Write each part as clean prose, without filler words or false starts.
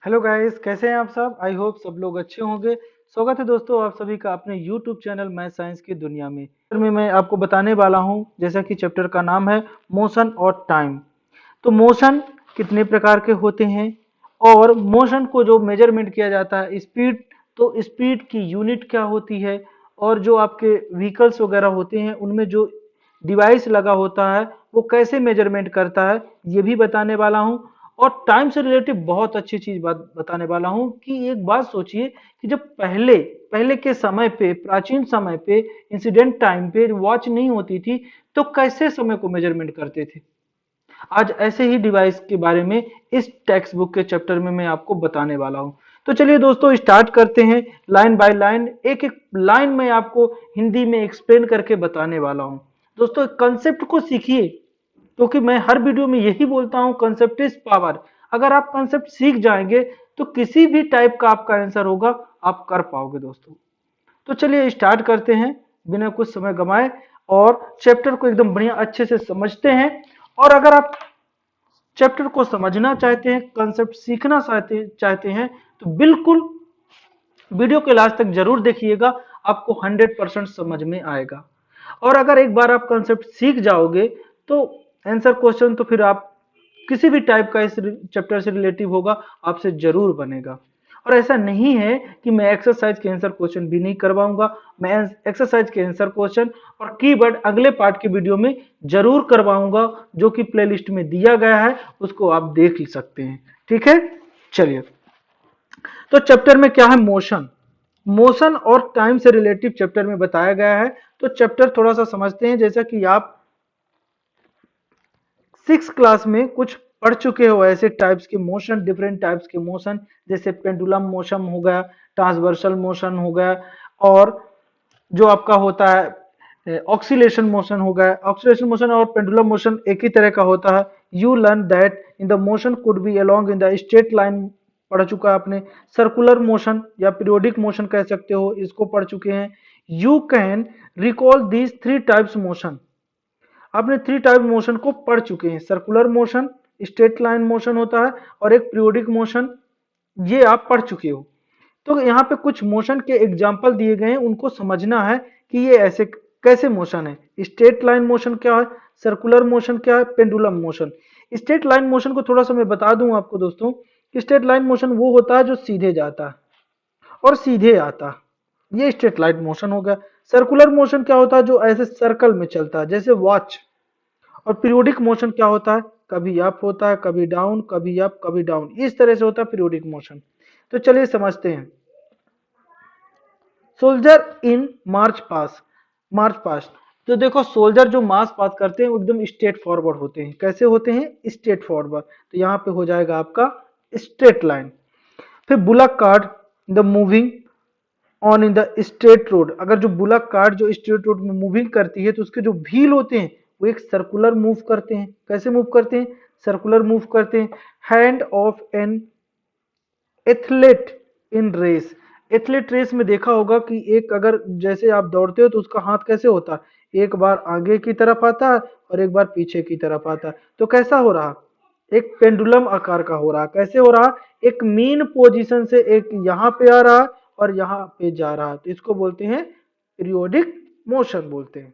Hello guys, कैसे हैं आप सब। आई होप सब लोग अच्छे होंगे। स्वागत है दोस्तों आप सभी का अपने यूट्यूब चैनल मैथ साइंस की दुनिया में। मैं आपको बताने वाला हूं, जैसा कि चैप्टर का नाम है मोशन और टाइम। तो मोशन कितने प्रकार के होते हैं और मोशन को जो मेजरमेंट किया जाता है स्पीड, तो स्पीड की यूनिट क्या होती है और जो आपके व्हीकल्स वगैरह होते हैं उनमें जो डिवाइस लगा होता है वो कैसे मेजरमेंट करता है ये भी बताने वाला हूं। और टाइम से रिलेटेड बहुत अच्छी चीज बात बताने वाला हूं कि एक बात सोचिए कि जब पहले पहले के समय पे, प्राचीन समय पे, इंसिडेंट टाइम पे वॉच नहीं होती थी तो कैसे समय को मेजरमेंट करते थे। आज ऐसे ही डिवाइस के बारे में इस टेक्स्ट बुक के चैप्टर में मैं आपको बताने वाला हूं। तो चलिए दोस्तों स्टार्ट करते हैं लाइन बाय लाइन। एक एक लाइन में आपको हिंदी में एक्सप्लेन करके बताने वाला हूं। दोस्तों कंसेप्ट को सीखिए, क्योंकि मैं हर वीडियो में यही बोलता हूं, कंसेप्ट इज पावर। अगर आप कंसेप्ट सीख जाएंगे तो किसी भी टाइप का आपका आंसर होगा आप कर पाओगे दोस्तों। तो चलिए स्टार्ट करते हैं बिना कुछ समय गंवाए और चैप्टर को एकदम बढ़िया अच्छे से समझते हैं। और अगर आप चैप्टर को समझना चाहते हैं, कंसेप्ट सीखना चाहते हैं तो बिल्कुल वीडियो के लास्ट तक जरूर देखिएगा, आपको 100% समझ में आएगा। और अगर एक बार आप कंसेप्ट सीख जाओगे तो आंसर क्वेश्चन तो फिर आप किसी भी टाइप का इस चैप्टर से रिलेटिव होगा आपसे जरूर बनेगा। और ऐसा नहीं है कि मैं एक्सरसाइज के आंसर क्वेश्चन भी नहीं करवाऊंगा, मैं एक्सरसाइज के आंसर क्वेश्चन और कीवर्ड अगले पार्ट की वीडियो में जरूर करवाऊंगा, जो कि प्लेलिस्ट में दिया गया है, उसको आप देख सकते हैं। ठीक है, चलिए। तो चैप्टर में क्या है, मोशन। मोशन और टाइम से रिलेटिव चैप्टर में बताया गया है। तो चैप्टर थोड़ा सा समझते हैं। जैसा कि आप 6 क्लास में कुछ पढ़ चुके हो ऐसे टाइप्स के मोशन, डिफरेंट टाइप्स के मोशन, जैसे पेंडुलम मोशन हो गया, ट्रांसवर्सल मोशन हो गया, और जो आपका होता है ऑक्सीलेशन मोशन हो गया। ऑक्सीलेशन मोशन और पेंडुलम मोशन एक ही तरह का होता है। You learn that in the motion could be along in the straight line, पढ़ चुका है आपने। सर्कुलर मोशन या पीरियोडिक मोशन कह सकते हो, इसको पढ़ चुके हैं। You can recall these 3 types motion, आपने 3 टाइप मोशन को पढ़ चुके हैं। Circular motion, straight line motion होता है, और एक पीरियोडिक मोशन, ये आप पढ़ चुके हो। तो यहाँ पे कुछ मोशन के एग्जाम्पल दिए गए हैं, उनको समझना है कि ये ऐसे कैसे मोशन है। स्ट्रेट लाइन मोशन क्या है, सर्कुलर मोशन क्या है, pendulum motion. Straight line motion को थोड़ा सा मैं बता दूं आपको दोस्तों कि स्ट्रेट लाइन मोशन वो होता है जो सीधे जाता है और सीधे आता है, ये स्ट्रेट लाइन मोशन हो गया। सर्कुलर मोशन क्या होता है, जो ऐसे सर्कल में चलता है जैसे वॉच। और पीरियोडिक मोशन क्या होता है, कभी अप होता है, कभी डाउन, कभी अप कभी डाउन, इस तरह से होता है पीरियोडिक मोशन। तो चलिए समझते हैं। सोल्जर इन मार्च पास, मार्च पास्ट। तो देखो सोल्जर जो मार्च पास करते हैं वो एकदम स्ट्रेट फॉरवर्ड होते हैं। कैसे होते हैं, स्ट्रेट फॉरवर्ड। तो यहाँ पे हो जाएगा आपका स्ट्रेट लाइन। फिर bullock card the moving on in the straight road, अगर जो बुलक कार्ट जो स्ट्रेट रोड में मूविंग करती है तो उसके जो व्हील होते हैं वो एक सर्कुलर मूव करते हैं। कैसे मूव करते हैं, सर्कुलर मूव करते हैं। Hand of an athlete in race, athlete race में देखा होगा कि एक अगर जैसे आप दौड़ते हो तो उसका हाथ कैसे होता है, एक बार आगे की तरफ आता है और एक बार पीछे की तरफ आता है। तो कैसा हो रहा, एक पेंडुलम आकार का हो रहा। कैसे हो रहा, एक मीन पोजीशन से एक यहाँ पे आ रहा और यहाँ पे जा रहा, तो इसको बोलते हैं पीरियोडिक मोशन बोलते हैं।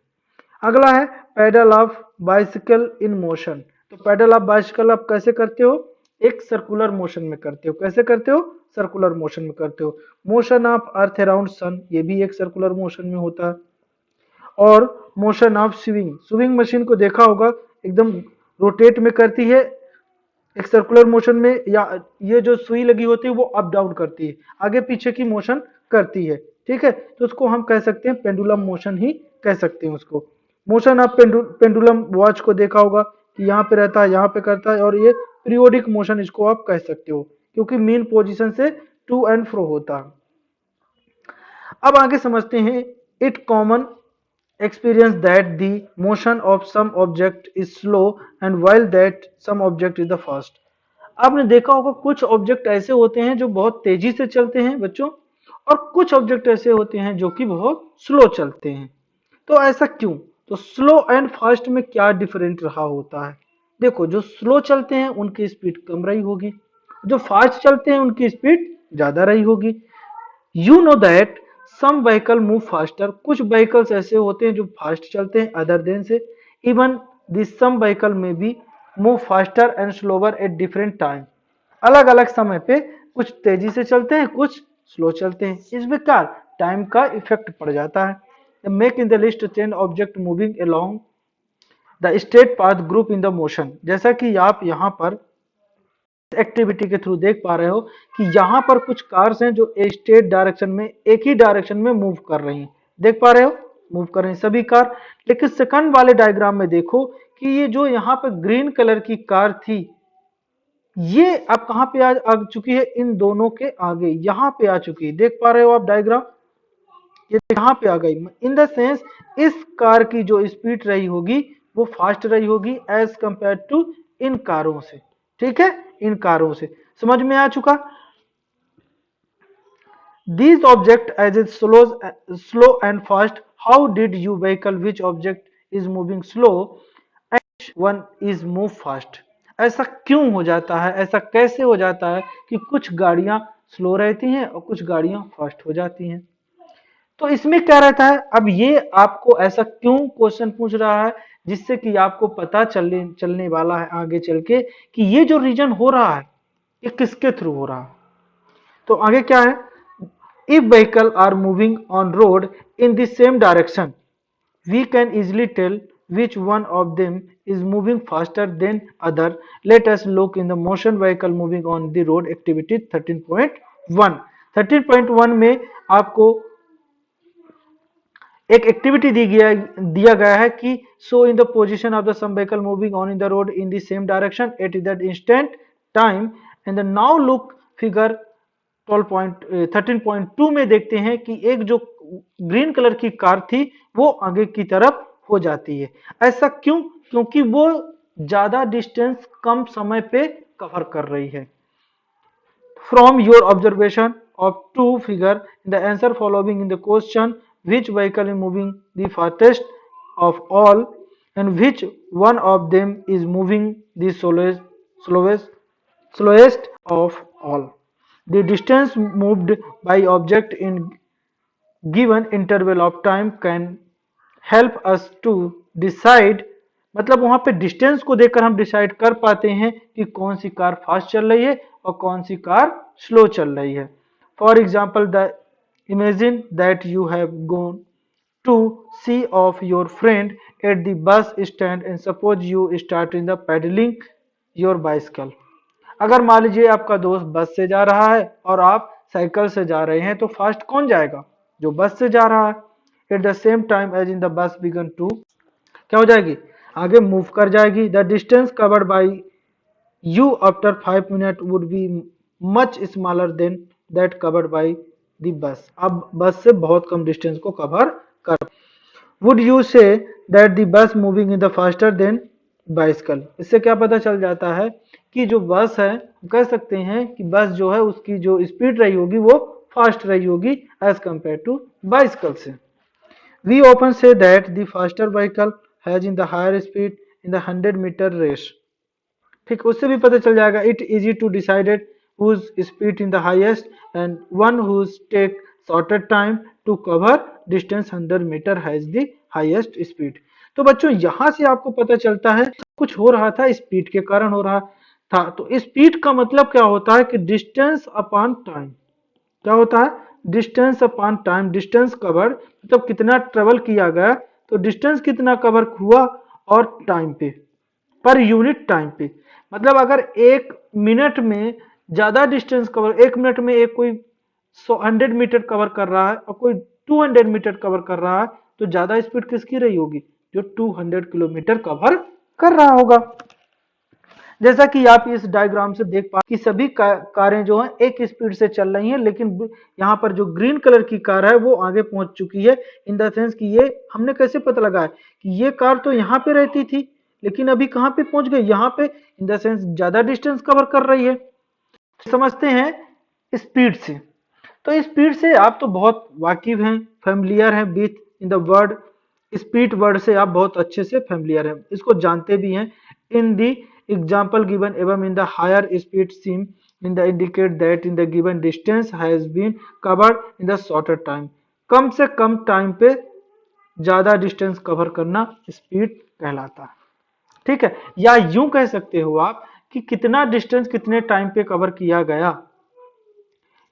अगला है pedal of bicycle in motion. तो पैडल ऑफ बाइसिकल आप कैसे करते हो, एक सर्कुलर मोशन में करते हो। कैसे करते हो, सर्कुलर मोशन में करते हो। Motion of earth around sun, ये भी एक सर्कुलर मोशन में होता है। और motion of swing, swing machine को देखा होगा एकदम रोटेट में करती है एक सर्कुलर मोशन में, या ये जो सुई लगी होती है वो अप डाउन करती है, आगे पीछे की मोशन करती है। ठीक है, तो उसको हम कह सकते हैं पेंडुलम मोशन ही कह सकते हैं उसको। मोशन ऑफ पेंडुलम वॉच को देखा होगा कि यहाँ पे रहता है, यहाँ पे करता है, और ये पीरियोडिक मोशन इसको आप कह सकते हो, क्योंकि मेन पोजीशन से टू एंड फ्रो होता है। अब आगे समझते हैं। It common experience that the motion of some object is slow and while that some object is the fast। आपने देखा होगा कुछ ऑब्जेक्ट ऐसे होते हैं जो बहुत तेजी से चलते हैं बच्चों, और कुछ ऑब्जेक्ट ऐसे होते हैं जो कि बहुत स्लो चलते हैं। तो ऐसा क्यों, तो स्लो एंड फास्ट में क्या डिफरेंट रहा होता है। देखो जो स्लो चलते हैं उनकी स्पीड कम रही होगी, जो फास्ट चलते हैं उनकी स्पीड ज्यादा रही होगी। You know that some vehicle move faster, कुछ व्हीकल्स ऐसे होते हैं जो फास्ट चलते हैं अदर देन से। इवन दिस सम व्हीकल में be move faster and slower at different time, अलग अलग समय पे कुछ तेजी से चलते हैं कुछ स्लो चलते हैं, इस प्रकार टाइम का इफेक्ट पड़ जाता है। Make in the list 10 object moving along the straight path group in the motion, जैसा कि आप यहाँ पर एक्टिविटी के थ्रू देख पा रहे हो कि यहाँ पर कुछ कार्स हैं जो एक स्ट्रेट डायरेक्शन में एक ही डायरेक्शन में मूव कर रही हैं, देख पा रहे हो मूव कर रही हैं सभी कार। लेकिन सेकंड वाले डायग्राम में देखो कि ये जो यहाँ पर ग्रीन कलर की कार थी ये अब कहाँ पे आ चुकी है, इन दोनों के आगे यहाँ पे आ चुकी है, देख पा रहे हो आप डायग्राम, ये यहाँ पे आ गई। इन द सेंस इस कार की जो स्पीड रही होगी वो फास्ट रही होगी एज कंपेयर टू इन कारों से, ठीक है, इन कारों से। समझ में आ चुका। These object as it slow and fast, how did you vehicle which object is moving slow and one is move fast, ऐसा क्यों हो जाता है, ऐसा कैसे हो जाता है कि कुछ गाड़ियां स्लो रहती हैं और कुछ गाड़ियां फास्ट हो जाती हैं। तो इसमें क्या रहता है, अब ये आपको ऐसा क्यों क्वेश्चन पूछ रहा है जिससे कि आपको पता चलने वाला है आगे चल के कि ये जो रीजन हो रहा है ये किसके थ्रू हो रहा है। तो आगे क्या है, if vehicle are moving on road in the same direction we can easily tell which one of them is moving faster than other. Let us look in the motion vehicle moving on the road activity 13.1। 13.1 में आपको एक activity दिया गया है कि show in the position of the some vehicle moving on in the road in the same direction at that instant time and now look figure 13.2 में देखते हैं कि एक जो ग्रीन कलर की कार थी वो आगे की तरफ हो जाती है। ऐसा क्यों, क्योंकि वो ज्यादा डिस्टेंस कम समय पे कवर कर रही है। From your observation of two figure in the answer following in the question, which vehicle is moving the fastest of all and which one of them is moving the slowest of all? The distance moved by object in given interval of time can help us to decide, मतलब वहां पे distance को देखकर हम decide कर पाते हैं कि कौन सी कार फास्ट चल रही है और कौन सी कार स्लो चल रही है। For example the imagine that you have gone to see off your friend at the bus stand and suppose you start in the pedalling your bicycle. अगर मान लीजिए आपका दोस्त बस से जा रहा है और आप साइकिल से जा रहे हैं तो फास्ट कौन जाएगा, जो बस से जा रहा है। At the same time as in the bus began to, क्या हो जाएगी, आगे मूव कर जाएगी। The distance covered by you after 5 minute would be much smaller than that covered by the bus, अब बस से बहुत कम डिस्टेंस को कवर कर। Would you say that the bus moving in the faster than bicycle, इससे क्या पता चल जाता है कि जो बस है कह सकते हैं कि बस जो है उसकी जो स्पीड रही होगी वो फास्ट रही होगी एज कंपेयर टू बाइसिकल से। We often say that the faster vehicle has in the higher speed in the 100 metre race, ठीक, उससे भी पता चल जाएगा। It easy to decided whose speed in the highest and one whose take shorter time to cover distance 100 metre has the highest speed. तो बच्चों यहां से आपको पता चलता है कुछ हो रहा था स्पीड के कारण हो रहा था। तो स्पीड का मतलब क्या होता है कि डिस्टेंस अपॉन टाइम, क्या होता है, distance upon time, distance cover मतलब कितना ट्रेवल किया गया, तो डिस्टेंस कितना कवर हुआ और टाइम पे, पर यूनिट टाइम पे। मतलब अगर एक मिनट में ज्यादा डिस्टेंस कवर, एक मिनट में एक कोई 100 मीटर कवर कर रहा है और कोई 200 मीटर कवर कर रहा है तो ज्यादा स्पीड किसकी रही होगी, जो 200 किलोमीटर कवर कर रहा होगा। जैसा कि आप इस डायग्राम से देख पा कि सभी कारें जो हैं एक स्पीड से चल रही हैं, लेकिन यहाँ पर जो ग्रीन कलर की कार है वो आगे पहुंच चुकी है। इन द सेंस कि ये हमने कैसे पता लगाया कि ये कार तो यहाँ पे रहती थी लेकिन अभी कहाँ पे पहुंच गई, यहाँ पे, इन द सेंस ज्यादा डिस्टेंस कवर कर रही है। समझते हैं स्पीड से, तो स्पीड से आप तो बहुत वाकिफ हैं, फेमिलियर हैं with in the word speed, word से आप बहुत अच्छे से फेमिलियर हैं, इसको जानते भी हैं। इन दी एग्जाम्पल गिवन एवं in the higher speed seem in the indicate that in the given distance has been covered in the shorter time। कम से कम टाइम पे ज्यादा डिस्टेंस कवर करना स्पीड कहलाता है। ठीक है, या यूं कह सकते हो आप कि कितना डिस्टेंस कितने टाइम पे कवर किया गया,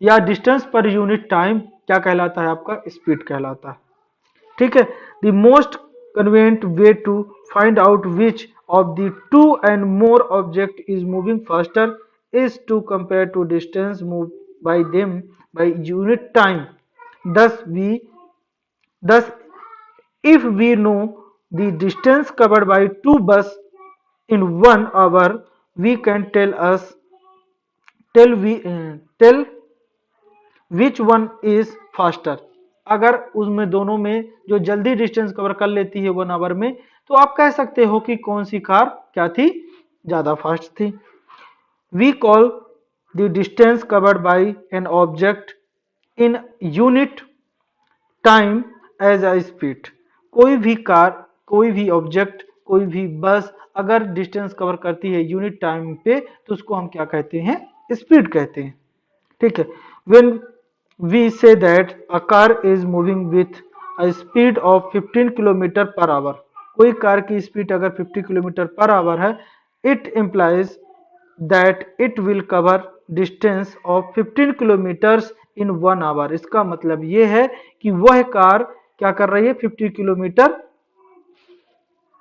या डिस्टेंस पर यूनिट टाइम क्या कहलाता है, आपका स्पीड कहलाता है। ठीक है, the most convenient way to find out which of the to and more object is moving faster is to compare to distance move by them by unit time. Thus if we know the distance covered by two bus in 1 hour, we can tell which one is faster। अगर उसमें दोनों में जो जल्दी distance cover कर लेती है 1 our में, तो आप कह सकते हो कि कौन सी कार क्या थी, ज्यादा फास्ट थी। We call the distance covered by an object in unit time as a speed. कोई भी कार, कोई भी ऑब्जेक्ट, कोई भी बस अगर डिस्टेंस कवर करती है यूनिट टाइम पे, तो उसको हम क्या कहते हैं, स्पीड कहते हैं। ठीक है, when we say that a car is moving with a speed of 15 kilometre per hour, कोई कार की स्पीड अगर 50 किलोमीटर पर आवर है, it implies that it will cover distance of 15 kilometres in 1 hour. इसका मतलब ये है कि वह कार क्या कर रही है, 50 किलोमीटर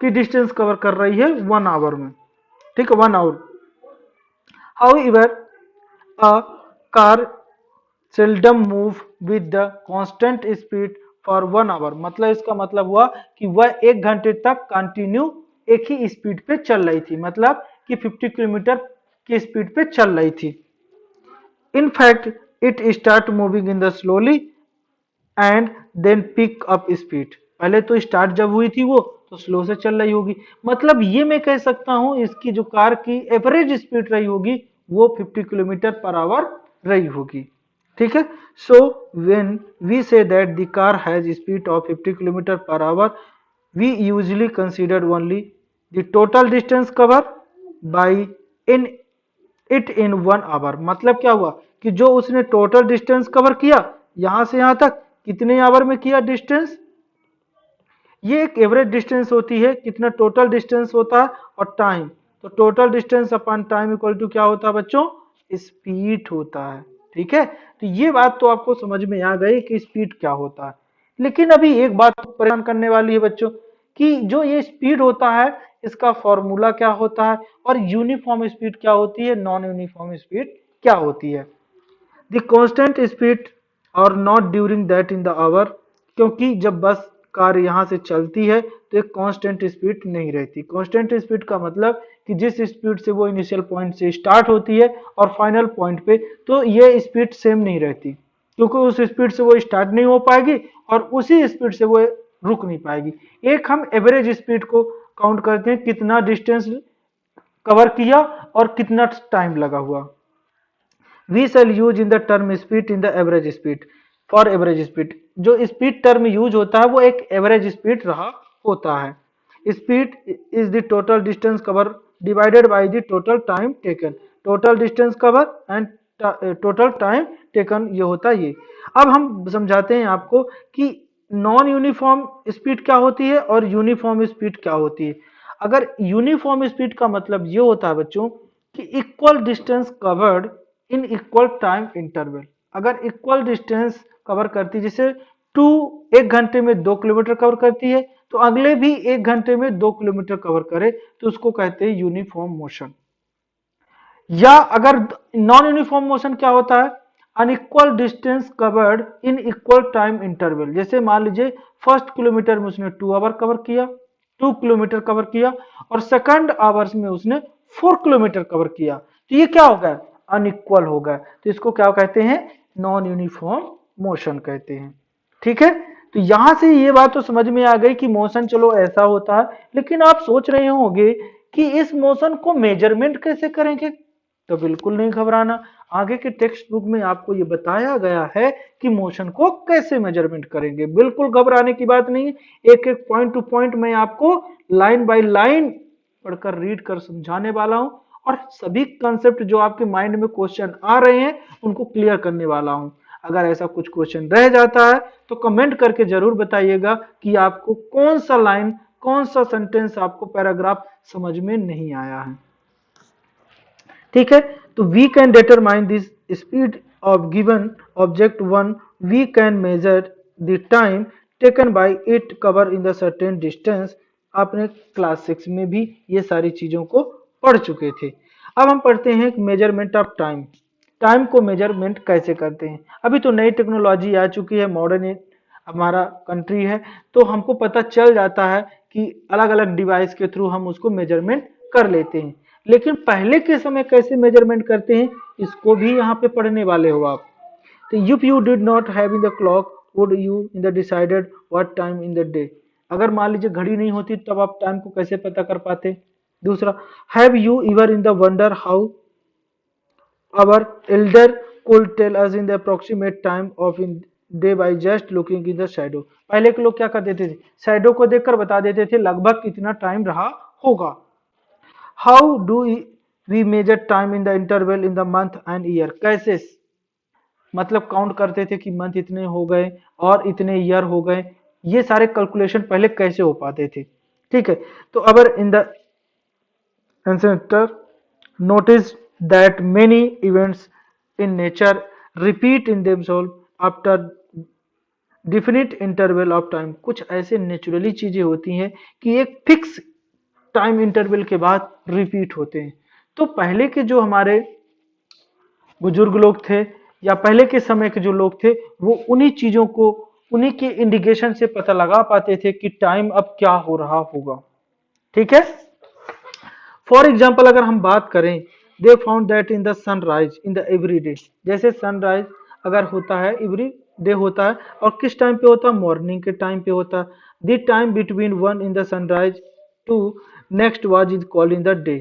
की डिस्टेंस कवर कर रही है 1 आवर में। ठीक है, 1 our. However, a car seldom move with the constant speed for 1 hour। मतलब इसका मतलब हुआ कि वह 1 घंटे तक कंटिन्यू एक ही स्पीड पे चल रही थी, मतलब कि 50 किलोमीटर की स्पीड पे चल रही थी। In fact, it start moving in the slowly and then pick up speed। पहले तो स्टार्ट जब हुई थी वो तो स्लो से चल रही होगी, मतलब ये मैं कह सकता हूं इसकी जो कार की एवरेज स्पीड रही होगी वो 50 किलोमीटर पर आवर रही होगी। ठीक है, so when we say that the car has speed of 50 kilometre per hour, we usually consider only the total distance cover by in it in 1 hour. मतलब क्या हुआ कि जो उसने टोटल डिस्टेंस कवर किया यहां से यहां तक, कितने आवर में किया डिस्टेंस, ये एक एवरेज डिस्टेंस होती है, कितना टोटल डिस्टेंस होता है, और टाइम, तो total distance upon time equal to क्या होता है बच्चों, स्पीड होता है। ठीक है, तो ये बात तो आपको समझ में आ गई कि स्पीड क्या होता है। लेकिन अभी एक बात परेशान करने वाली है बच्चों, कि जो ये स्पीड होता है इसका फॉर्मूला क्या होता है, और यूनिफॉर्म स्पीड क्या होती है, नॉन यूनिफॉर्म स्पीड क्या होती है। द कांस्टेंट स्पीड और not during that in the hour, क्योंकि जब बस कार यहाँ से चलती है तो एक कांस्टेंट स्पीड नहीं रहती। कांस्टेंट स्पीड का मतलब कि जिस स्पीड से वो इनिशियल पॉइंट से स्टार्ट होती है और फाइनल पॉइंट पे, तो ये स्पीड सेम नहीं रहती, क्योंकि उस स्पीड से वो स्टार्ट नहीं हो पाएगी और उसी स्पीड से वो रुक नहीं पाएगी। एक हम एवरेज स्पीड को काउंट करते हैं, कितना डिस्टेंस कवर किया और कितना टाइम लगा हुआ। We shall use in the term speed in the average speed for average speed. जो स्पीड टर्म यूज होता है वो एक एवरेज स्पीड रहा होता है। Speed is the total distance cover divided by the total time taken. Total distance cover and total time taken, ये होता है ये। अब हम समझाते हैं आपको कि नॉन यूनिफॉर्म स्पीड क्या होती है और यूनिफॉर्म स्पीड क्या होती है। अगर यूनिफॉर्म स्पीड का मतलब ये होता है बच्चों कि equal distance covered in equal time interval. अगर इक्वल डिस्टेंस कवर करती है, जैसे टू 1 घंटे में 2 किलोमीटर कवर करती है, तो अगले भी 1 घंटे में 2 किलोमीटर कवर करे, तो उसको कहते हैं यूनिफॉर्म मोशन। या अगर नॉन यूनिफॉर्म मोशन क्या होता है, unequal distance covered in equal time interval. जैसे मान लीजिए फर्स्ट किलोमीटर में उसने 2 आवर कवर किया, 2 किलोमीटर कवर किया, और सेकंड आवर्स में उसने 4 किलोमीटर कवर किया, तो ये क्या होगा, अनइक्वल होगा, तो इसको क्या कहते हैं, नॉन यूनिफॉर्म मोशन कहते हैं। ठीक है, तो यहां से ये बात तो समझ में आ गई कि मोशन चलो ऐसा होता है। लेकिन आप सोच रहे होंगे कि इस मोशन को मेजरमेंट कैसे करेंगे, तो बिल्कुल नहीं घबराना, आगे के टेक्स्ट बुक में आपको ये बताया गया है कि मोशन को कैसे मेजरमेंट करेंगे। बिल्कुल घबराने की बात नहीं है, एक एक पॉइंट टू पॉइंट मैं आपको लाइन बाय लाइन पढ़कर रीड कर समझाने वाला हूं, और सभी कंसेप्ट जो आपके माइंड में क्वेश्चन आ रहे हैं उनको क्लियर करने वाला हूं। अगर ऐसा कुछ क्वेश्चन रह जाता है तो कमेंट करके जरूर बताइएगा कि आपको कौन सा लाइन, कौन सा सेंटेंस, आपको पैराग्राफ समझ में नहीं आया है। ठीक है, तो we can determine this speed of given object one, we can measure the time taken by it cover in the certain distance. आपने क्लास 6 में भी ये सारी चीजों को पढ़ चुके थे। अब हम पढ़ते हैं मेजरमेंट ऑफ टाइम। टाइम को मेजरमेंट कैसे करते हैं। अभी तो नई टेक्नोलॉजी आ चुकी है, मॉडर्न हमारा कंट्री है, तो हमको पता चल जाता है कि अलग अलग डिवाइस के थ्रू हम उसको मेजरमेंट कर लेते हैं। लेकिन पहले के समय कैसे मेजरमेंट करते हैं, इसको भी यहाँ पे पढ़ने वाले हो आप। तो if you did not have in the clock would you in the decided what time in the day. अगर मान लीजिए घड़ी नहीं होती तब आप टाइम को कैसे पता कर पाते। दूसरा, have you ever in the wonder how our elder could tell us in the approximate time of in day by just looking in the shadow। पहले के लोग क्या कर देते थे, शैडो को देखकर बता देते थे लगभग कितना टाइम रहा होगा। How do we measure time in the interval in the month and year. कैसे, मतलब काउंट करते थे कि मंथ इतने हो गए और इतने ईयर हो गए, ये सारे कैलकुलेशन पहले कैसे हो पाते थे। ठीक है, तो अबर in the ancestor noticed that many events in nature repeat in themselves after definite interval of time। कुछ ऐसे नेचुरली चीजें होती हैं कि एक फिक्स टाइम इंटरवल के बाद रिपीट होते हैं। तो पहले के जो हमारे बुजुर्ग लोग थे या पहले के समय के जो लोग थे वो उन्हीं चीजों को, उन्हीं के इंडिकेशन से पता लगा पाते थे कि टाइम अब क्या हो रहा होगा। ठीक है, फॉर एग्जाम्पल अगर हम बात करें, they found that in the sunrise in the every day. जैसे सनराइज अगर होता है एवरी डे होता है, और किस टाइम पे होता है, मॉर्निंग के टाइम पे होता है। The time between one in the sunrise to next was is called in the day.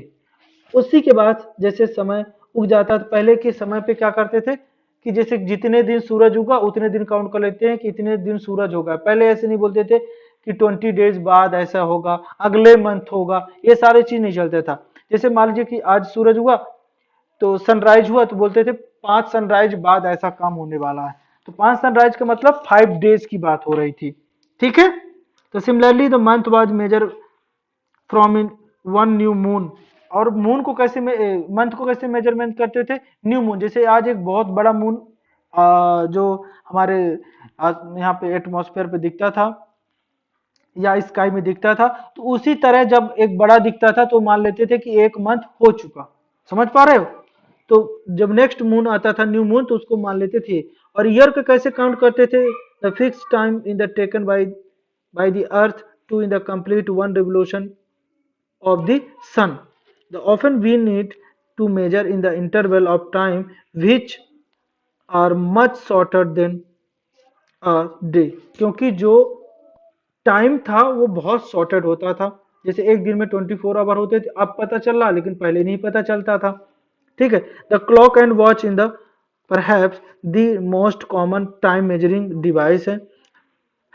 उसी के बाद जैसे समय उग जाता है, तो पहले के समय पे क्या करते थे कि जैसे जितने दिन सूरज उगा उतने दिन काउंट कर लेते हैं कि इतने दिन सूरज होगा। पहले ऐसे नहीं बोलते थे कि 20 डेज बाद ऐसा होगा, अगले मंथ होगा, ये सारे चीज नहीं चलता था। जैसे मान लीजिए कि आज सूरज हुआ तो सनराइज हुआ तो बोलते थे 5 सनराइज बाद ऐसा काम होने वाला है। तो 5 सनराइज का मतलब 5 डेज की बात हो रही थी। ठीक है, तो similarly the month was measure from in one new moon. और मून को कैसे, मंथ को कैसे मेजरमेंट करते थे, न्यू मून। जैसे आज एक बहुत बड़ा मून जो हमारे यहाँ पे एटमॉस्फेयर पे दिखता था या स्काई में दिखता था, तो उसी तरह जब एक बड़ा दिखता था तो मान लेते थे कि एक मंथ हो चुका। समझ पा रहे हो। तो जब नेक्स्ट मून आता था, न्यू मून, तो उसको मान लेते थे। और ईयर को कैसे काउंट करते थे, the fix time in the taken by the earth to in the complete one revolution of the sun। The often we need to measure in the interval of time which are much shorter than a day। क्योंकि जो time था वो बहुत shorted होता था। जैसे एक दिन में 24 आवर होते थे, अब पता चल रहा लेकिन पहले नहीं पता चलता था। ठीक है, the clock and watch in the perhaps the most common time measuring device है।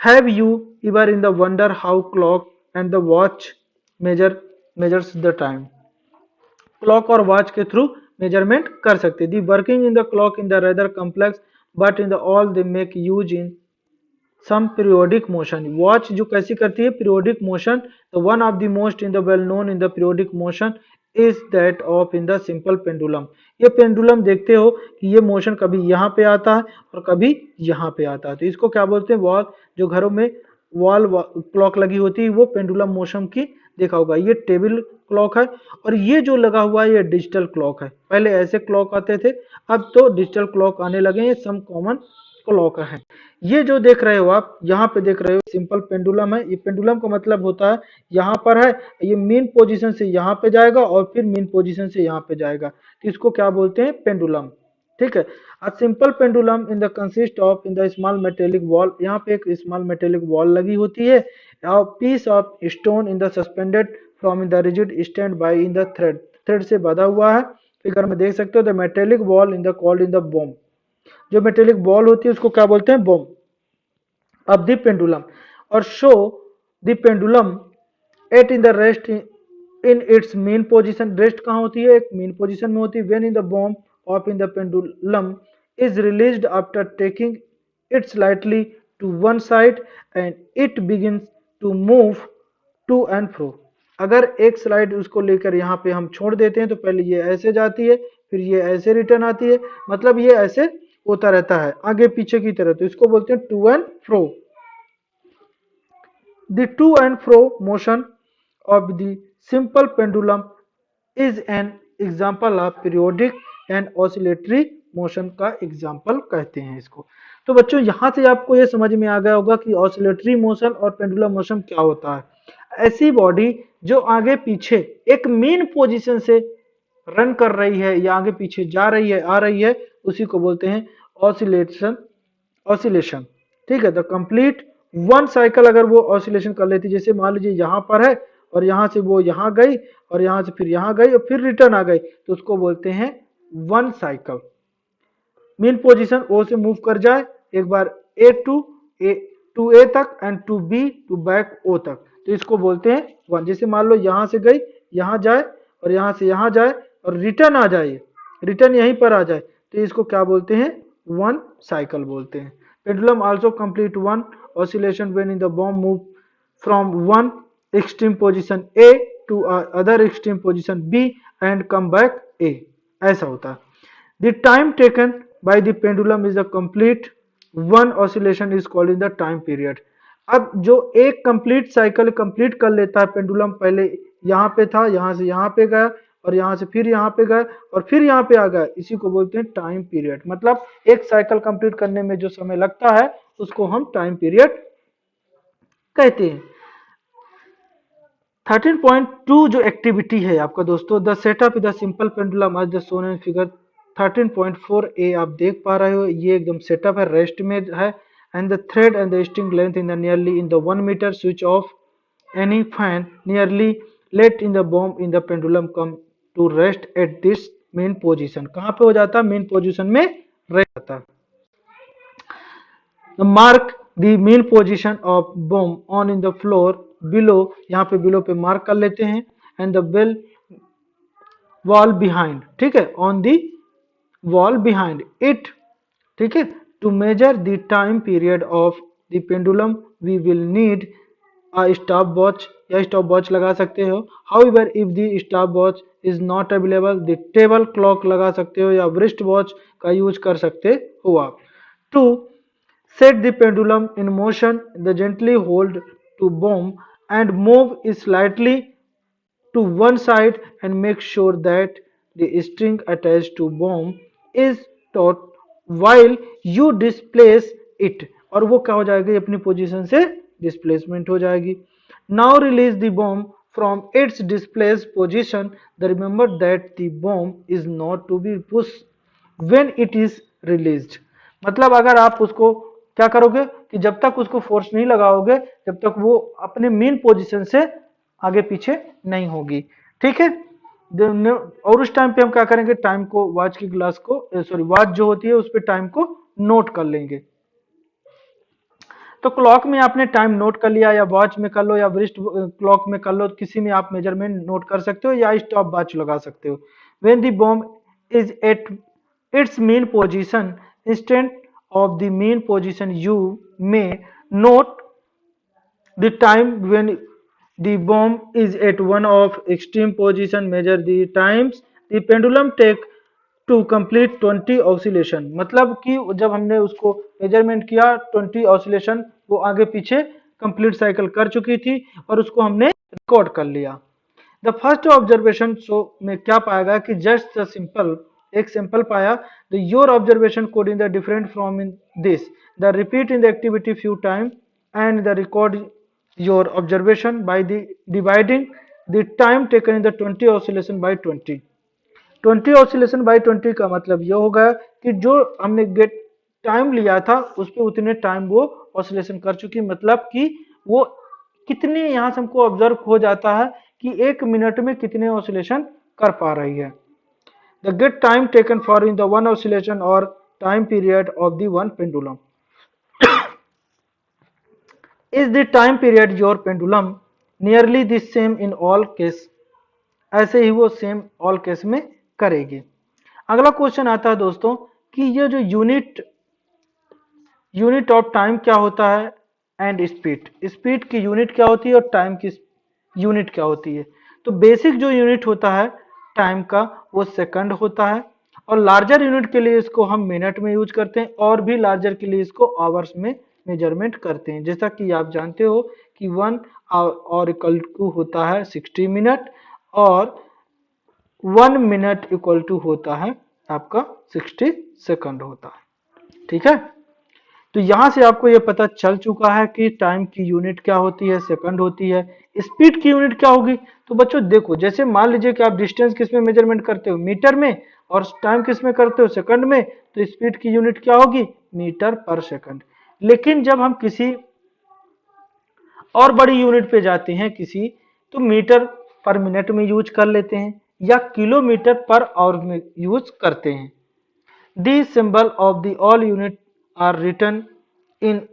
Have you ever in the wonder how clock and the watch measures the time. Clock और वॉच के थ्रू मेजरमेंट कर सकते। The working in the clock in the rather complex but in the all they make use in some periodic motion. Watch जो कैसी करती है, periodic motion. The one of the most in the well known in the periodic motion is that of in the simple pendulum. ये pendulum देखते हो कि ये motion कभी यहाँ पे आता है और कभी यहाँ पे आता है। तो इसको क्या बोलते हैं, वॉल। जो घरों में वॉल क्लॉक लगी होती है वो पेंडुलम मोशन की देखा होगा। ये टेबल क्लॉक है और ये जो लगा हुआ है ये डिजिटल क्लॉक है। पहले ऐसे क्लॉक आते थे, अब तो डिजिटल क्लॉक आने लगे हैं। सम कॉमन क्लॉक है। ये जो देख रहे हो आप, यहाँ पे देख रहे हो सिंपल पेंडुलम है। ये पेंडुलम का मतलब होता है यहाँ पर है, ये मीन पोजीशन से यहाँ पे जाएगा और फिर मीन पोजीशन से यहाँ पे जाएगा, तो इसको क्या बोलते हैं, पेंडुलम। ठीक है, a simple pendulum in the consist of in the small metallic ball. यहाँ पे एक स्मॉल मेटेलिक बॉल लगी होती है। Piece of stone in the suspended from in the rigid stand by in the thread. Thread से बंधा हुआ है। फिगर में देख सकते हो, the metallic ball in the called in the bob. जो मेटेलिक बॉल होती है उसको क्या बोलते हैं, बॉम ऑफ द पेंडुलम। और show the pendulum at in the in its mean position, rest कहाँ होती है, एक मेन पोजीशन में होती है। व्हेन इन द बॉम्ब of in the pendulum is released after taking it slightly to one side and it begins to move to and fro. अगर एक स्लाइड उसको लेकर यहाँ पे हम छोड़ देते हैं तो पहले ये ऐसे जाती है, फिर ये ऐसे रिटर्न आती है, मतलब ये ऐसे होता रहता है आगे पीछे की तरह, तो इसको बोलते हैं to and fro. The to and fro motion of the simple pendulum is an example of periodic and oscillatory motion का एग्जाम्पल कहते हैं इसको। तो बच्चों यहां से आपको ये समझ में आ गया होगा कि ऑसिलेटरी मोशन और पेंडुलम मोशन क्या होता है। ऐसी बॉडी जो आगे पीछे एक मेन पोजीशन से रन कर रही है या आगे पीछे जा रही है आ रही है, उसी को बोलते हैं ऑसिलेशन। ठीक है, द कंप्लीट वन साइकिल अगर वो ऑसिलेशन कर लेती, जैसे मान लीजिए यहाँ पर है और यहाँ से वो यहाँ गई और यहाँ से फिर यहाँ गई और फिर रिटर्न आ गई, तो उसको बोलते हैं वन साइकिल। मेन पोजीशन ओ से मूव कर जाए एक बार ए टू ए तक and to B to back O तक, तो इसको बोलते हैं वन। जैसे मान लो यहाँ से गई यहाँ जाए और यहाँ से यहाँ जाए और रिटर्न आ जाए, रिटर्न यहीं पर आ जाए, तो इसको क्या बोलते हैं, वन साइकिल बोलते हैं। Pendulum also complete one oscillation when in the bomb move from one extreme position A to other extreme position B and come back A, ऐसा होता है। The time taken by the pendulum is a complete one oscillation is called in the time period। अब जो एक complete cycle complete कर लेता है pendulum, पहले यहाँ पे था, यहाँ से यहाँ पे गया और यहाँ से फिर यहाँ पे गया और फिर यहाँ पे आ गया, इसी को बोलते हैं टाइम पीरियड। मतलब एक साइकिल कंप्लीट करने में जो समय लगता है उसको हम टाइम पीरियड कहते हैं। 13.2 जो एक्टिविटी है आपका दोस्तों, the setup the simple pendulum आज द शोन इन फिगर 13.4 ए आप देख पा रहे हो, ये एकदम सेटअप है, रेस्ट में है। And the thread and the string length in the nearly in the 1 metre, switch off any fan nearly let in the बॉम्ब in the pendulum come to rest at this mean position. कहाँ पे हो जाता है, main position में rest जाता है। Mark the mean position of बॉम्ब on in the floor below, यहाँ पे बिलो पे मार्क कर लेते हैं। And the bell wall behind, ठीक है, on the wall behind it, ठीक है। To measure the time period of the pendulum we will need a stop watch, या स्टॉप वॉच लगा सकते हो। However if the stop watch is not available the table clock लगा सकते हो या wrist वॉच का यूज कर सकते हो आप। To set the pendulum in motion, the gently hold to bomb and move it slightly to one side and make sure that the string attached to bomb is taut while you displace it, और वो क्या हो जाएगी, अपनी position से displacement हो जाएगी। Now release the bomb from its displaced position, remember that the bomb is not to be pushed when it is released। मतलब अगर आप उसको क्या करोगे कि जब तक उसको फोर्स नहीं लगाओगे जब तक वो अपने मेन पोजीशन से आगे पीछे नहीं होगी, ठीक है। और उस टाइम पे हम क्या करेंगे, टाइम को वॉच की ग्लास को वॉच जो होती है उस पे टाइम को नोट कर लेंगे। तो क्लॉक में आपने टाइम नोट कर लिया, या वॉच में कर लो या wrist क्लॉक में कर लो, किसी में आप मेजरमेंट नोट कर सकते हो या स्टॉप वॉच लगा सकते हो। When the bomb is at its mean position instant of the main position you may note the time when the bomb is at one of extreme position, measure the times the pendulum take to complete 20 oscillation। मतलब कि जब हमने उसको measurement किया 20 oscillation वो आगे पीछे complete cycle कर चुकी थी और उसको हमने रिकॉर्ड कर लिया। द फर्स्ट ऑब्जर्वेशन शो में क्या पाया गया कि जस्ट द सिंपल, एक सिंपल पाया, the your observation could in the different from in this the repeat in the activity few time and the record your observation by the dividing the time taken in the 20 oscillation by 20 oscillation by 20 का मतलब ये होगा कि जो हमने get time लिया था उस पे उतने टाइम वो ऑसिलेशन कर चुकी, मतलब कि वो कितने यहाँ से हमको ऑब्जर्व हो जाता है कि एक मिनट में कितने ऑसिलेशन कर पा रही है। The get time taken for in the one oscillation or time period of the one pendulum is the time period your pendulum nearly the same in all case, ऐसे ही वो सेम ऑल केस में करेगी। अगला question आता है दोस्तों कि ये जो यूनिट ऑफ टाइम क्या होता है एंड स्पीड, स्पीड की यूनिट क्या होती है और टाइम की यूनिट क्या होती है। तो बेसिक जो यूनिट होता है टाइम का वो सेकंड होता है, और लार्जर यूनिट के लिए इसको हम मिनट में यूज करते हैं, और भी लार्जर के लिए इसको आवर्स में मेजरमेंट करते हैं। जैसा कि आप जानते हो कि 1 इक्वल टू होता है 60 मिनट, और 1 मिनट इक्वल टू होता है आपका 60 सेकंड होता है। ठीक है, तो यहां से आपको यह पता चल चुका है कि टाइम की यूनिट क्या होती है, सेकंड होती है। स्पीड की यूनिट क्या होगी, तो बच्चों देखो, जैसे मान लीजिए कि आप डिस्टेंस किस में मेजरमेंट करते हो, मीटर में, और टाइम किस में करते हो, सेकंड में, तो स्पीड की यूनिट क्या होगी, मीटर पर सेकंड। लेकिन जब हम किसी और बड़ी यूनिट पे जाते हैं किसी, तो मीटर पर मिनट में यूज कर लेते हैं, या किलोमीटर पर आवर में यूज करते हैं। These symbol of the all unit are written in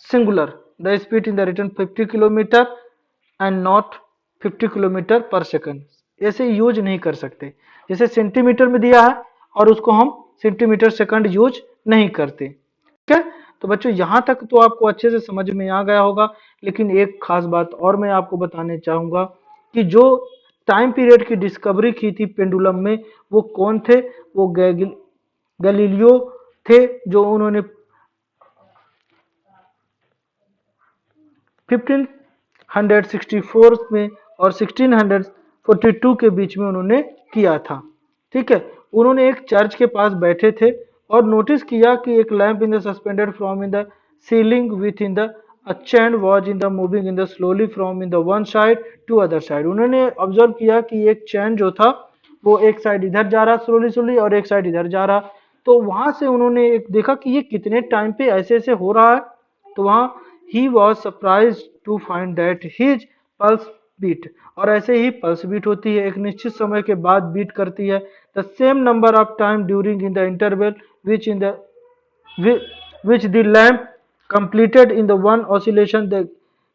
singular. The speed in the written 50 kilometre and not 50 kilometre पर सेकंड। ऐसे यूज नहीं कर सकते, जैसे सेंटीमीटर में दिया है और उसको हम सेंटीमीटर सेकंड यूज नहीं करते। ठीक है, तो बच्चों यहां तक तो आपको अच्छे से समझ में आ गया होगा। लेकिन एक खास बात और मैं आपको बताने चाहूंगा कि जो टाइम पीरियड की डिस्कवरी की थी पेंडुलम में, वो कौन थे, वो गैलीलियो थे, जो उन्होंने 1564 में और 1642 के बीच में उन्होंने किया था। ठीक है, उन्होंने एक चर्च के पास बैठे थे और नोटिस किया कि एक lamp in the suspended from in the ceiling with in the chain was in the moving in the slowly from in the one side to other side. उन्होंने ऑब्जर्व किया कि एक चैन जो था वो एक साइड इधर जा रहा स्लोली स्लोली, और एक साइड इधर जा रहा। तो वहां से उन्होंने एक देखा कि ये कितने टाइम पे ऐसे ऐसे हो रहा है। तो वहां ही was surprise to find that his pulse beat, और ऐसे ही पल्स बीट होती है, एक निश्चित समय के बाद बीट करती है। The same number of time during in the interval which the lamp completed in the one oscillation। the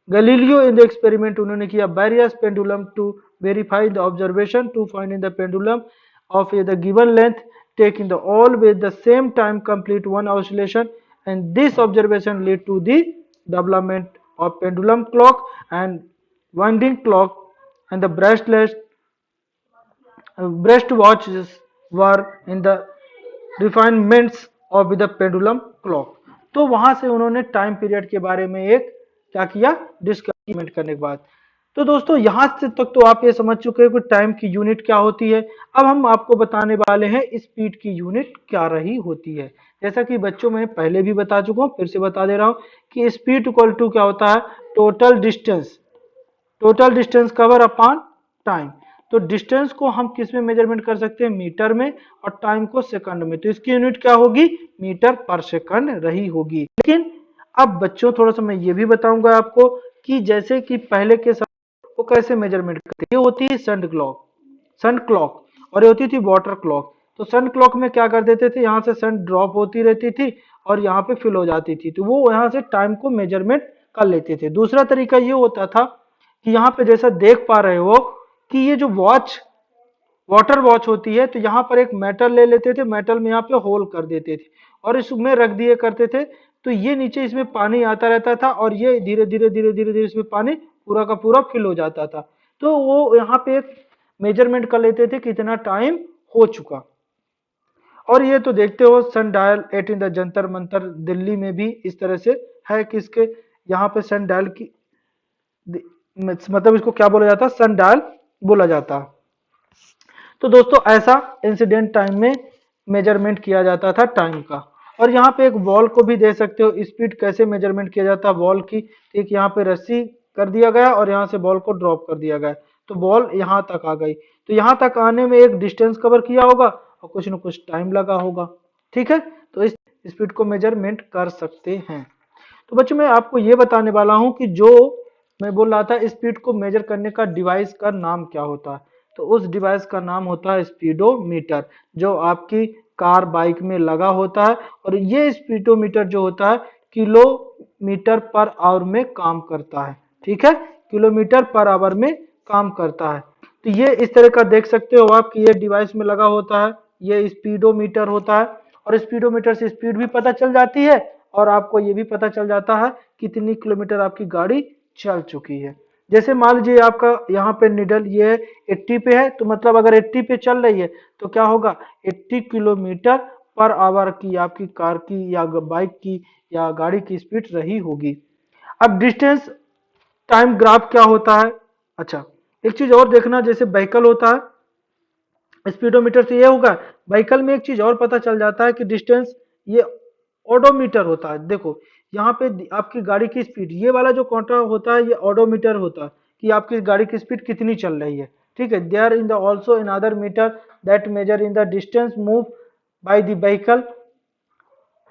Galileo in the experiment उन्होंने किया various pendulum to verify the observation to find in the pendulum of the given length taking the all with the same time complete one oscillation, and this observation led to the development of pendulum clock and winding clock, and the breast watches were in the refinements of the pendulum clock। तो वहां से उन्होंने time period के बारे में एक क्या किया, डिस्कवरीमेंट करने के बाद। तो दोस्तों यहां से तक तो आप ये समझ चुके हैं कि टाइम की यूनिट क्या होती है। अब हम आपको बताने वाले हैं स्पीड की यूनिट क्या रही होती है। जैसा कि बच्चों में पहले भी बता चुका हूं, फिर से बता दे रहा हूं कि स्पीड इक्वल टू क्या होता है, total distance cover upon time. तो डिस्टेंस को हम किस में मेजरमेंट कर सकते हैं, मीटर में, और टाइम को सेकंड में। तो इसकी यूनिट क्या होगी, मीटर पर सेकंड रही होगी। लेकिन अब बच्चों थोड़ा सा मैं ये भी बताऊंगा आपको कि जैसे कि पहले के समय वो कैसे मेजरमेंट करते, ये होती है सन क्लॉक, और ये होती थी वाटर क्लॉक। तो सन क्लॉक में क्या कर देते थे, यहाँ से सन ड्रॉप होती रहती थी और यहाँ पे फिल हो जाती थी, तो वो यहाँ से टाइम को मेजरमेंट कर लेते थे। दूसरा तरीका ये होता था कि यहाँ पे जैसा देख पा रहे हो कि ये जो वाटर वॉच होती है, तो यहाँ पर एक मेटल ले लेते थे, मेटल में यहाँ पे होल कर देते थे और इसमें रख दिए करते थे। तो ये नीचे इसमें पानी आता रहता था और ये धीरे धीरे इसमें पानी पूरा का पूरा फिल हो जाता था। तो वो यहाँ पे एक मेजरमेंट कर लेते थे कितना टाइम हो चुका। और ये तो देखते हो sun dial 8 in the Jantar Mantar Delhi में भी इस तरह से है कि इसके यहाँ पे सन डायल की मतलब इसको क्या बोला जाता है, सन डायल बोला जाता है। तो दोस्तों ऐसा इंसिडेंट टाइम में मेजरमेंट किया जाता था टाइम का। और यहाँ पे एक वॉल को भी दे सकते हो, स्पीड कैसे मेजरमेंट किया जाता है वॉल की। ठीक, यहाँ पे रस्सी कर दिया गया और यहाँ से बॉल को ड्रॉप कर दिया गया, तो बॉल यहाँ तक आ गई। तो यहाँ तक आने में एक डिस्टेंस कवर किया होगा और कुछ न कुछ टाइम लगा होगा। ठीक है, तो इस स्पीड को मेजरमेंट कर सकते हैं। तो बच्चों मैं आपको ये बताने वाला हूँ कि जो मैं बोल रहा था स्पीड को मेजर करने का डिवाइस का नाम क्या होता है। तो उस डिवाइस का नाम होता है स्पीडोमीटर, जो आपकी कार बाइक में लगा होता है। और ये स्पीडोमीटर जो होता है किलोमीटर पर आवर में काम करता है। ठीक है, किलोमीटर पर आवर में काम करता है। तो ये इस तरह का देख सकते हो आप कि ये डिवाइस में लगा होता है, ये स्पीडोमीटर होता है और स्पीडोमीटर से स्पीड भी पता चल जाती है और आपको ये भी पता चल जाता है कितनी किलोमीटर आपकी गाड़ी चल चुकी है। जैसे मान लीजिए आपका यहाँ पे निडल ये 80 पे है, तो मतलब अगर 80 पे चल रही है तो क्या होगा, 80 किलोमीटर पर आवर की आपकी कार की या बाइक की या गाड़ी की स्पीड रही होगी। अब डिस्टेंस टाइम ग्राफ क्या होता है। अच्छा, एक चीज और देखना, जैसे व्हीकल होता है स्पीडोमीटर से ये होगा, व्हीकल में एक चीज और पता चल जाता है कि डिस्टेंस, ये ओडोमीटर होता है। देखो यहाँ पे आपकी गाड़ी की स्पीड, ये वाला जो कांटा होता है ये ओडोमीटर होता है कि आपकी गाड़ी की स्पीड कितनी चल रही है। ठीक है, there in the also in other meter that measure in the distance move by the vehicle,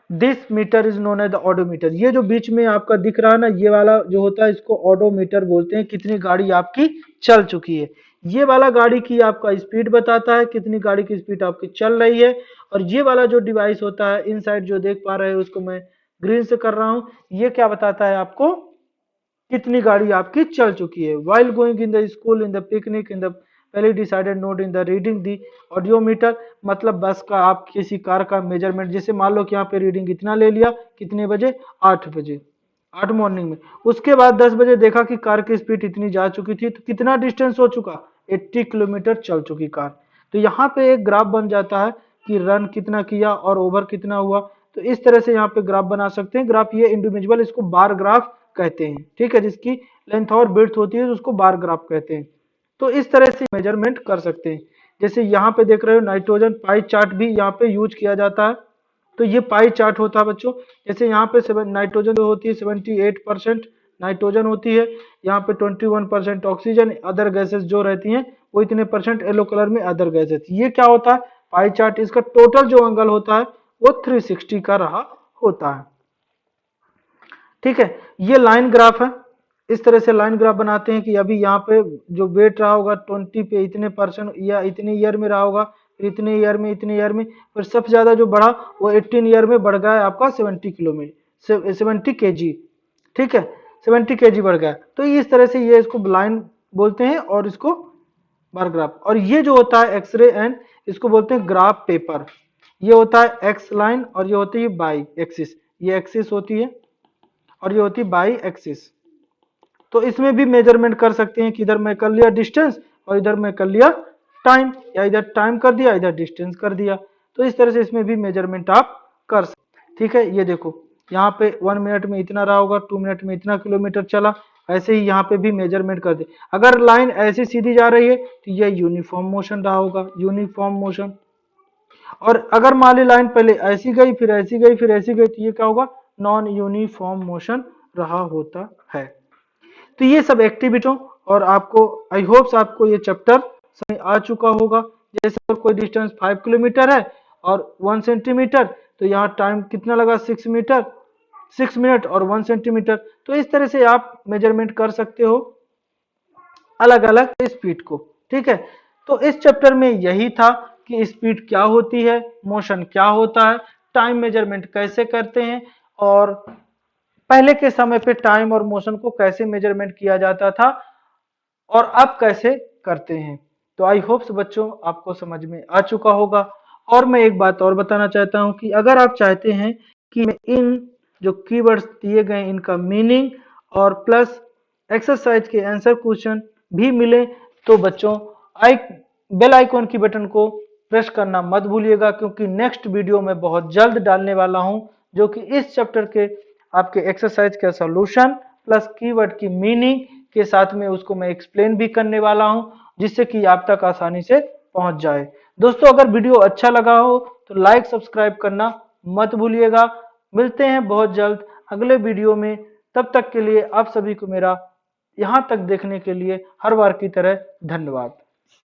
this meter is known as the odometer. ये जो बीच में आपका दिख रहा है ना, ये वाला जो होता है इसको ऑडोमीटर बोलते हैं, कितनी गाड़ी आपकी चल चुकी है। ये वाला गाड़ी की आपका स्पीड बताता है, कितनी गाड़ी की स्पीड आपकी चल रही है। और ये वाला जो डिवाइस होता है इनसाइड जो देख पा रहे हैं उसको मैं ग्रीन से कर रहा हूं, ये क्या बताता है आपको, कितनी गाड़ी आपकी चल चुकी है। While going in the school in the picnic in the पहले decided note in the reading the odometer, मतलब बस का आप किसी कार का मेजरमेंट, जैसे मान लो कि यहाँ पे रीडिंग इतना ले लिया, कितने बजे, 8 बजे, 8 मॉर्निंग में। उसके बाद 10 बजे देखा कि कार की स्पीड इतनी जा चुकी थी, तो कितना डिस्टेंस हो चुका, 80 किलोमीटर चल चुकी कार। तो यहाँ पे एक ग्राफ बन जाता है कि रन कितना किया और ओवर कितना हुआ। तो इस तरह से यहाँ पे ग्राफ बना सकते हैं। ग्राफ ये इंडिविजुअल, इसको बार ग्राफ कहते हैं। ठीक है, जिसकी लेंथ और ब्रेड्थ होती है उसको बार ग्राफ कहते हैं। तो इस तरह से मेजरमेंट कर सकते हैं। जैसे यहाँ पे देख रहे हो नाइट्रोजन पाई चार्ट भी यहाँ पे यूज किया जाता है। तो ये पाई चार्ट होता है बच्चों। जैसे यहाँ पे नाइट्रोजन जो होती है 78% नाइट्रोजन होती है, यहाँ पे 21% ऑक्सीजन, अदर गैसेस जो रहती हैं वो इतने परसेंट येलो कलर में अदर गैसेस। ये क्या होता है, पाई चार्ट। इसका टोटल जो एंगल होता है वो 360 का रहा होता है। ठीक है, ये लाइन ग्राफ है। इस तरह से लाइन ग्राफ बनाते हैं कि अभी यहाँ पे जो वेट रहा होगा 20 पे इतने परसेंट या इतने ईयर में रहा होगा, फिर इतने ईयर में, इतने ईयर में, फिर सबसे ज्यादा जो बढ़ा वो 18 ईयर में बढ़ गया है आपका 70 किलो में, 70 केजी। ठीक है, 70 केजी बढ़ गया। तो इस तरह से ये इसको लाइन बोलते हैं और इसको बार ग्राफ। और ये जो होता है एक्सरे एंड, इसको बोलते हैं ग्राफ पेपर। ये होता है एक्स लाइन और ये होती है बाई एक्सिस, ये एक्सिस होती है और ये होती है बाई एक्सिस। तो इसमें भी मेजरमेंट कर सकते हैं कि इधर मैं कर लिया डिस्टेंस और इधर मैं कर लिया टाइम, या इधर टाइम कर दिया इधर डिस्टेंस कर दिया। तो इस तरह से इसमें भी मेजरमेंट आप कर सकते। ठीक है, ये देखो यहाँ पे 1 मिनट में इतना रहा होगा, 2 मिनट में इतना किलोमीटर चला। ऐसे ही यहाँ पे भी मेजरमेंट कर दे। अगर लाइन ऐसी सीधी जा रही है तो ये यूनिफॉर्म मोशन रहा होगा, यूनिफॉर्म मोशन। और अगर मान ली लाइन पहले ऐसी गई फिर ऐसी गई फिर ऐसी गई, तो ये क्या होगा, नॉन यूनिफॉर्म मोशन रहा होता है। तो ये सब एक्टिविटी, और आपको आई होप्स आपको ये चैप्टर समझ आ चुका होगा। जैसे कोई डिस्टेंस 5 किलोमीटर है और 1 सेंटीमीटर, तो यहाँ टाइम कितना लगा, 6 मीटर, 6 मिनट और 1 सेंटीमीटर। तो इस तरह से आप मेजरमेंट कर सकते हो अलग अलग स्पीड को। ठीक है, तो इस चैप्टर में यही था कि स्पीड क्या होती है, मोशन क्या होता है, टाइम मेजरमेंट कैसे करते हैं, और पहले के समय पे टाइम और मोशन को कैसे मेजरमेंट किया जाता था और अब कैसे करते हैं। तो आई होप्स बच्चों आपको समझ में आ चुका होगा। और मैं एक बात और बताना चाहता हूं कि अगर आप चाहते हैं कि मैं इन जो कीवर्ड्स दिए गए इनका मीनिंग और प्लस एक्सरसाइज के आंसर क्वेश्चन भी मिले, तो बच्चों आई बेल आइकॉन की बटन को प्रेस करना मत भूलिएगा, क्योंकि नेक्स्ट वीडियो में बहुत जल्द डालने वाला हूं जो कि इस चैप्टर के आपके एक्सरसाइज का सॉल्यूशन प्लस कीवर्ड की मीनिंग के साथ में उसको मैं एक्सप्लेन भी करने वाला हूं, जिससे कि आप तक आसानी से पहुंच जाए। दोस्तों अगर वीडियो अच्छा लगा हो तो लाइक सब्सक्राइब करना मत भूलिएगा। मिलते हैं बहुत जल्द अगले वीडियो में। तब तक के लिए आप सभी को मेरा यहाँ तक देखने के लिए हर बार की तरह धन्यवाद।